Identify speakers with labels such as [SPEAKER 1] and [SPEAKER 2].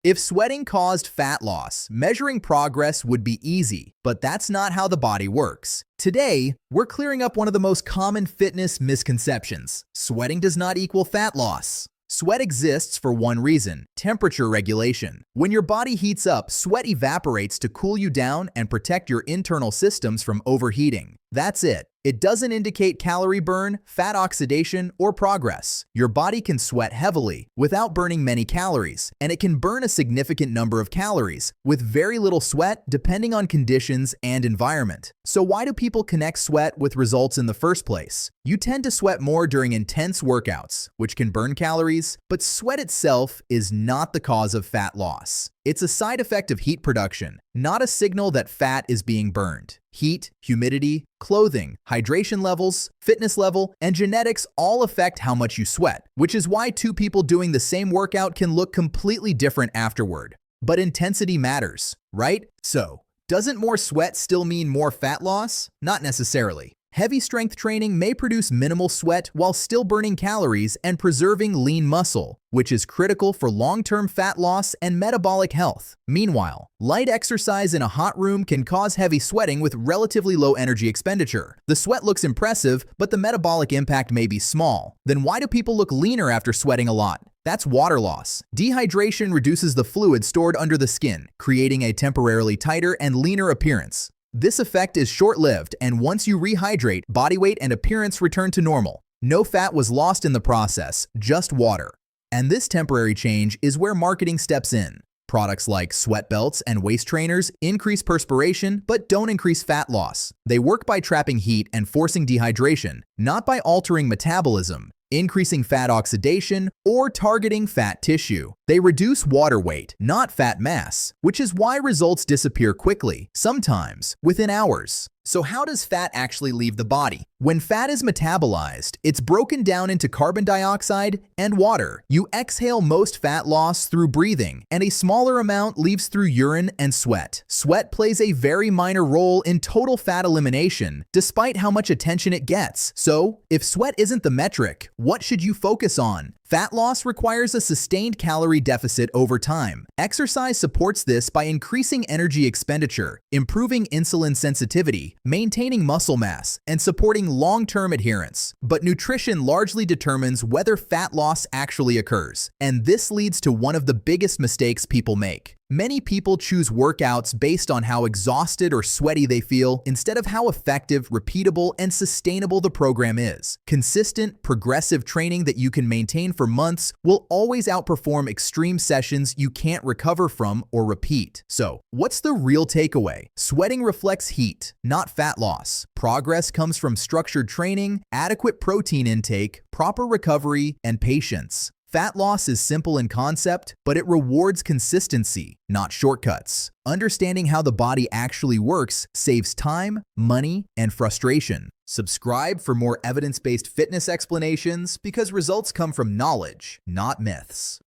[SPEAKER 1] If sweating caused fat loss, measuring progress would be easy, but that's not how the body works. Today, we're clearing up one of the most common fitness misconceptions. Sweating does not equal fat loss. Sweat exists for one reason: temperature regulation. When your body heats up, sweat evaporates to cool you down and protect your internal systems from overheating. That's it. It doesn't indicate calorie burn, fat oxidation, or progress. Your body can sweat heavily without burning many calories, and it can burn a significant number of calories with very little sweat depending on conditions and environment. So why do people connect sweat with results in the first place? You tend to sweat more during intense workouts, which can burn calories, but sweat itself is not the cause of fat loss. It's a side effect of heat production, not a signal that fat is being burned. Heat, humidity, clothing, hydration levels, fitness level, and genetics all affect how much you sweat, which is why two people doing the same workout can look completely different afterward. But intensity matters, right? So, doesn't more sweat still mean more fat loss? Not necessarily. Heavy strength training may produce minimal sweat while still burning calories and preserving lean muscle, which is critical for long-term fat loss and metabolic health. Meanwhile, light exercise in a hot room can cause heavy sweating with relatively low energy expenditure. The sweat looks impressive, but the metabolic impact may be small. Then why do people look leaner after sweating a lot? That's water loss. Dehydration reduces the fluid stored under the skin, creating a temporarily tighter and leaner appearance. This effect is short-lived, and once you rehydrate, body weight and appearance return to normal. No fat was lost in the process, just water. And this temporary change is where marketing steps in. Products like sweat belts and waist trainers increase perspiration but don't increase fat loss. They work by trapping heat and forcing dehydration, not by altering metabolism, increasing fat oxidation, or targeting fat tissue. They reduce water weight, not fat mass, which is why results disappear quickly, sometimes within hours. So how does fat actually leave the body? When fat is metabolized, it's broken down into carbon dioxide and water. You exhale most fat loss through breathing, and a smaller amount leaves through urine and sweat. Sweat plays a very minor role in total fat elimination, despite how much attention it gets. So, if sweat isn't the metric, what should you focus on? Fat loss requires a sustained calorie deficit over time. Exercise supports this by increasing energy expenditure, improving insulin sensitivity, maintaining muscle mass, and supporting long-term adherence. But nutrition largely determines whether fat loss actually occurs, and this leads to one of the biggest mistakes people make. Many people choose workouts based on how exhausted or sweaty they feel instead of how effective, repeatable, and sustainable the program is. Consistent, progressive training that you can maintain for months will always outperform extreme sessions you can't recover from or repeat. So, what's the real takeaway? Sweating reflects heat, not fat loss. Progress comes from structured training, adequate protein intake, proper recovery, and patience. Fat loss is simple in concept, but it rewards consistency, not shortcuts. Understanding how the body actually works saves time, money, and frustration. Subscribe for more evidence-based fitness explanations because results come from knowledge, not myths.